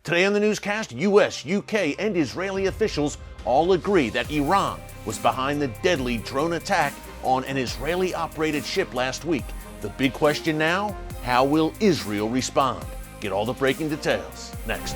Today on the newscast, U.S., U.K., and Israeli officials all agree that Iran was behind the deadly drone attack on an Israeli-operated ship last week. The big question now, how will Israel respond? Get all the breaking details next.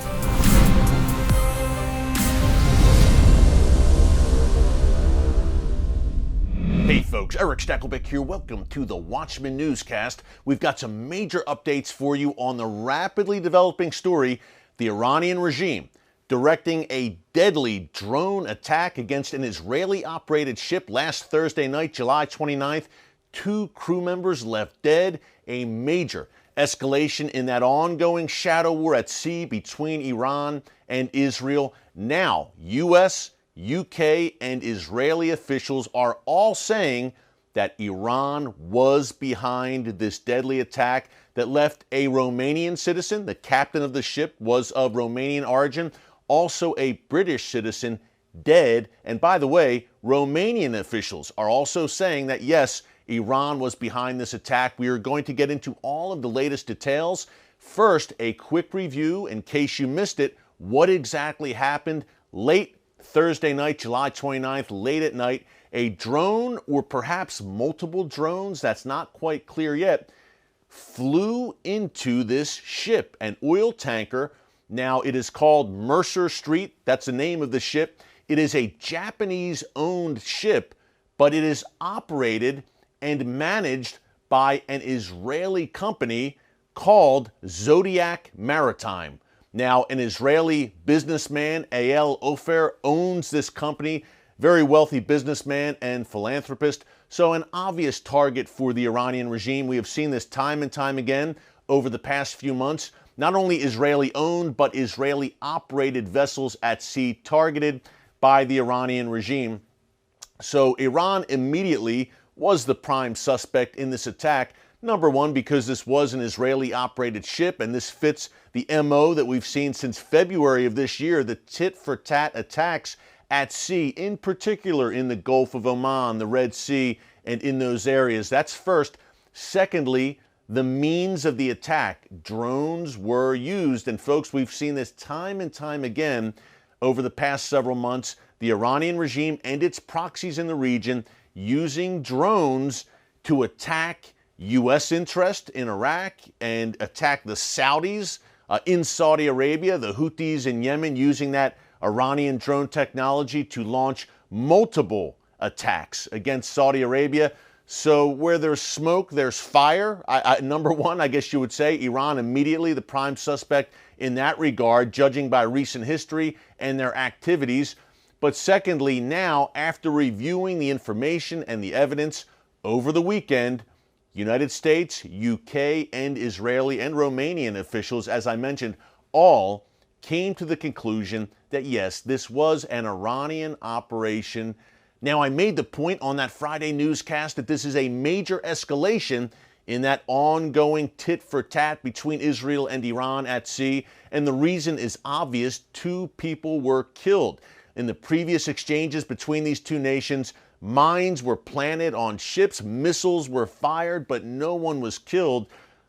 Hey folks, Erick Stakelbeck here. Welcome to the Watchman Newscast. We've got some major updates for you on the rapidly developing story, the Iranian regime directing a deadly drone attack against an Israeli-operated ship last Thursday night, July 29th. 2 crew members left dead, a major escalation in that ongoing shadow war at sea between Iran and Israel. Now, U.S., UK, and Israeli officials are all saying that Iran was behind this deadly attack that left a Romanian citizen, the captain of the ship was of Romanian origin, also a British citizen, dead. And by the way, Romanian officials are also saying that yes, Iran was behind this attack. We are going to get into all of the latest details. First, a quick review in case you missed it, what exactly happened late Thursday night, July 29th, late at night. A drone, or perhaps multiple drones, that's not quite clear yet, flew into this ship, an oil tanker. Now, it is called Mercer Street. That's the name of the ship. It is a Japanese-owned ship, but it is operated and managed by an Israeli company called Zodiac Maritime. Now, an Israeli businessman, Eyal Ofer, owns this company, very wealthy businessman and philanthropist, so an obvious target for the Iranian regime. We have seen this time and time again over the past few months. Not only Israeli-owned, but Israeli-operated vessels at sea targeted by the Iranian regime. So Iran immediately was the prime suspect in this attack. Number one, because this was an Israeli-operated ship, and this fits the MO that we've seen since February of this year, the tit-for-tat attacks at sea, in particular in the Gulf of Oman, the Red Sea, and in those areas. That's first. Secondly, the means of the attack. Drones were used, and folks, we've seen this time and time again over the past several months. The Iranian regime and its proxies in the region using drones to attack U.S. interest in Iraq and attack the Saudis in Saudi Arabia, the Houthis in Yemen, using that Iranian drone technology to launch multiple attacks against Saudi Arabia. So where there's smoke, there's fire. Number one, I guess you would say, Iran immediately the prime suspect in that regard, judging by recent history and their activities. But secondly, now, after reviewing the information and the evidence over the weekend, United States, UK, and Israeli and Romanian officials, as I mentioned, all came to the conclusion that yes, this was an Iranian operation. Now, I made the point on that Friday newscast that this is a major escalation in that ongoing tit-for-tat between Israel and Iran at sea, and the reason is obvious. 2 people were killed. In the previous exchanges between these 2 nations, mines were planted on ships, missiles were fired, but no one was killed.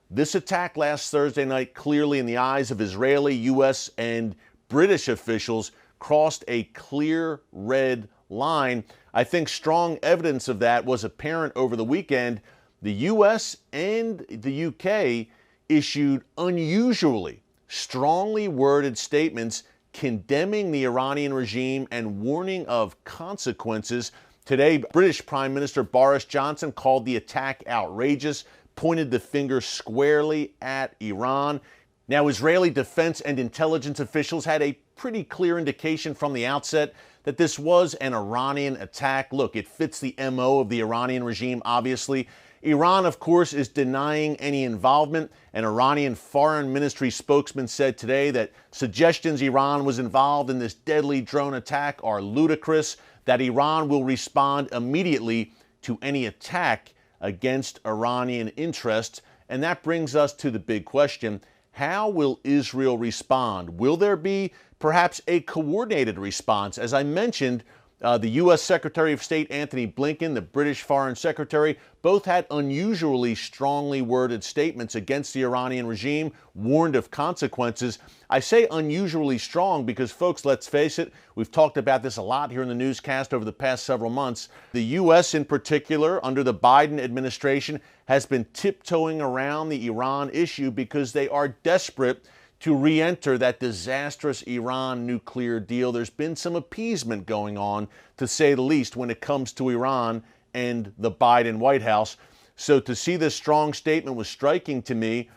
This attack last Thursday night, clearly in the eyes of Israeli, U.S., and British officials, crossed a clear red line. I think strong evidence of that was apparent over the weekend. The U.S. and the U.K. issued unusually strongly worded statements condemning the Iranian regime and warning of consequences. Today, British Prime Minister Boris Johnson called the attack outrageous, pointed the finger squarely at Iran. Now, Israeli defense and intelligence officials had a pretty clear indication from the outset that this was an Iranian attack. Look, it fits the MO of the Iranian regime, obviously. Iran, of course, is denying any involvement. An Iranian foreign ministry spokesman said today that suggestions Iran was involved in this deadly drone attack are ludicrous, that Iran will respond immediately to any attack against Iranian interests. And that brings us to the big question. How will Israel respond? Will there be perhaps a coordinated response? As I mentioned, The U.S. Secretary of State Antony Blinken, the British Foreign Secretary, both had unusually strongly worded statements against the Iranian regime, warned of consequences. I say unusually strong because, folks, let's face it, we've talked about this a lot here in the newscast over the past several months. The U.S. in particular, under the Biden administration, has been tiptoeing around the Iran issue because they are desperate to re-enter that disastrous Iran nuclear deal. There's been some appeasement going on, to say the least, when it comes to Iran and the Biden White House. So to see this strong statement was striking to me.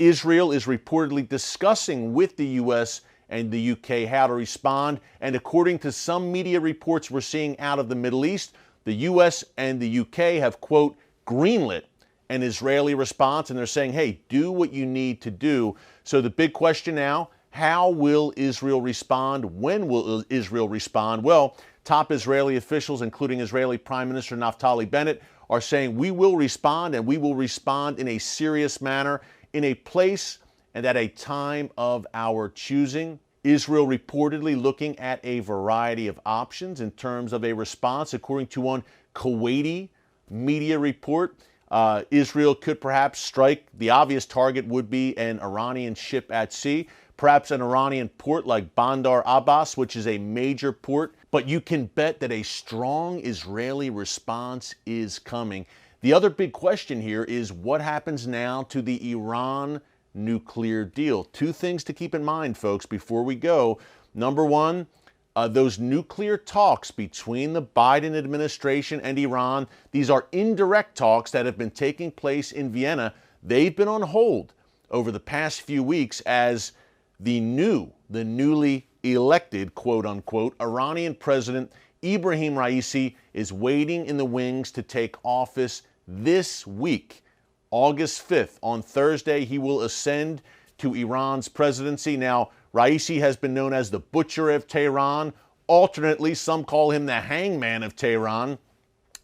Israel is reportedly discussing with the U.S. and the U.K. how to respond. And according to some media reports we're seeing out of the Middle East, the U.S. and the U.K. have, quote, greenlit an Israeli response, and they're saying, hey, do what you need to do. So the big question now, how will Israel respond? When will Israel respond? Well, top Israeli officials, including Israeli Prime Minister Naftali Bennett, are saying we will respond, and we will respond in a serious manner, in a place and at a time of our choosing. Israel reportedly looking at a variety of options in terms of a response. According to one Kuwaiti media report, Israel could perhaps strike. The obvious target would be an Iranian ship at sea, perhaps an Iranian port like Bandar Abbas, which is a major port. But you can bet that a strong Israeli response is coming. The other big question here is what happens now to the Iran nuclear deal. Two things to keep in mind, folks, before we go. Number one, those nuclear talks between the Biden administration and Iran, these are indirect talks that have been taking place in Vienna. They've been on hold over the past few weeks as the newly elected, quote unquote, Iranian president Ibrahim Raisi is waiting in the wings to take office this week. August 5th, on Thursday, he will ascend to Iran's presidency. Now, Raisi has been known as the Butcher of Tehran. Alternately, some call him the Hangman of Tehran.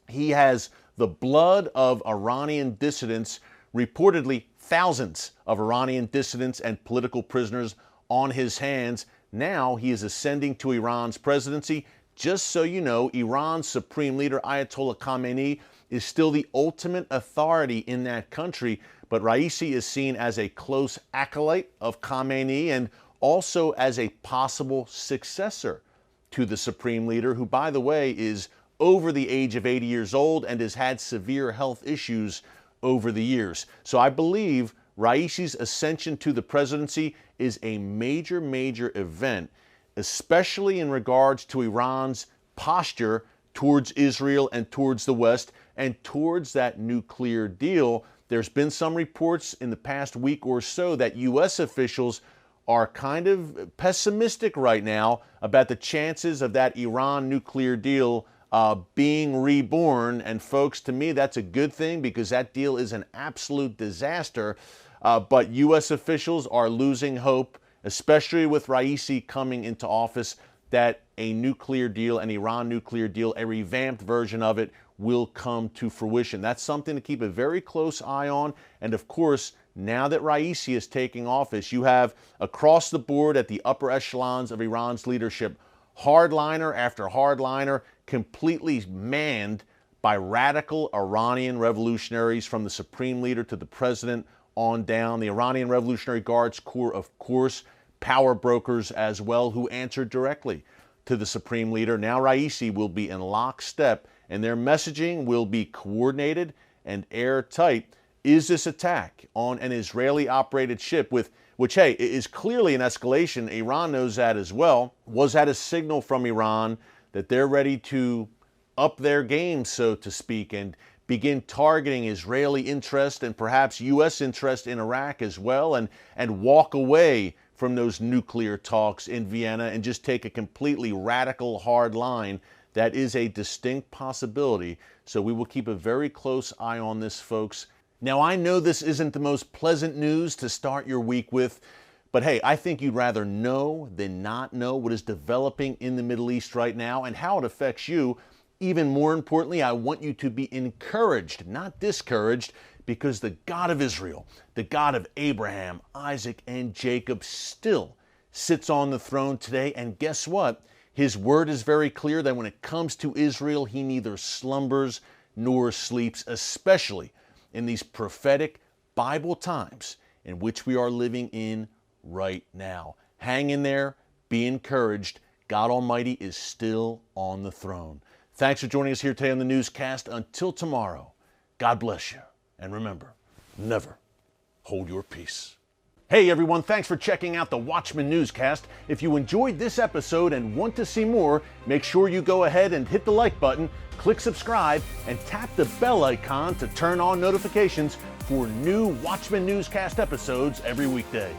He has the blood of Iranian dissidents, reportedly thousands of Iranian dissidents and political prisoners on his hands. Now he is ascending to Iran's presidency. Just so you know, Iran's supreme leader, Ayatollah Khamenei, is still the ultimate authority in that country, but Raisi is seen as a close acolyte of Khamenei and also as a possible successor to the supreme leader, who, by the way, is over the age of 80 years old and has had severe health issues over the years. So I believe Raisi's ascension to the presidency is a major, major event, especially in regards to Iran's posture towards Israel and towards the West and towards that nuclear deal. There's been some reports in the past week or so that U.S. officials are kind of pessimistic right now about the chances of that Iran nuclear deal being reborn. And folks, to me, that's a good thing because that deal is an absolute disaster. But U.S. officials are losing hope, especially with Raisi coming into office, that a nuclear deal, an Iran nuclear deal, a revamped version of it will come to fruition. That's something to keep a very close eye on. And of course, now that Raisi is taking office, you have across the board at the upper echelons of Iran's leadership, hardliner after hardliner, completely manned by radical Iranian revolutionaries from the supreme leader to the president on down. The Iranian Revolutionary Guards Corps, of course, power brokers as well, who answer directly to the supreme leader. Now Raisi will be in lockstep, and their messaging will be coordinated and airtight. Is this attack on an Israeli-operated ship, which, hey, is clearly an escalation? Iran knows that as well. Was that a signal from Iran that they're ready to up their game, so to speak, and begin targeting Israeli interest and perhaps U.S. interest in Iraq as well, and walk away from those nuclear talks in Vienna and just take a completely radical hard line? That is a distinct possibility. So we will keep a very close eye on this, folks. Now, I know this isn't the most pleasant news to start your week with, but hey, I think you'd rather know than not know what is developing in the Middle East right now and how it affects you. Even more importantly, I want you to be encouraged, not discouraged, because the God of Israel, the God of Abraham, Isaac, and Jacob still sits on the throne today. And guess what? His word is very clear that when it comes to Israel, he neither slumbers nor sleeps, especially in these prophetic Bible times in which we are living in right now. Hang in there, be encouraged. God Almighty is still on the throne. Thanks for joining us here today on the newscast. Until tomorrow, God bless you. And remember, never hold your peace. Hey everyone, thanks for checking out the Watchman Newscast. If you enjoyed this episode and want to see more, make sure you go ahead and hit the like button, click subscribe, and tap the bell icon to turn on notifications for new Watchman Newscast episodes every weekday.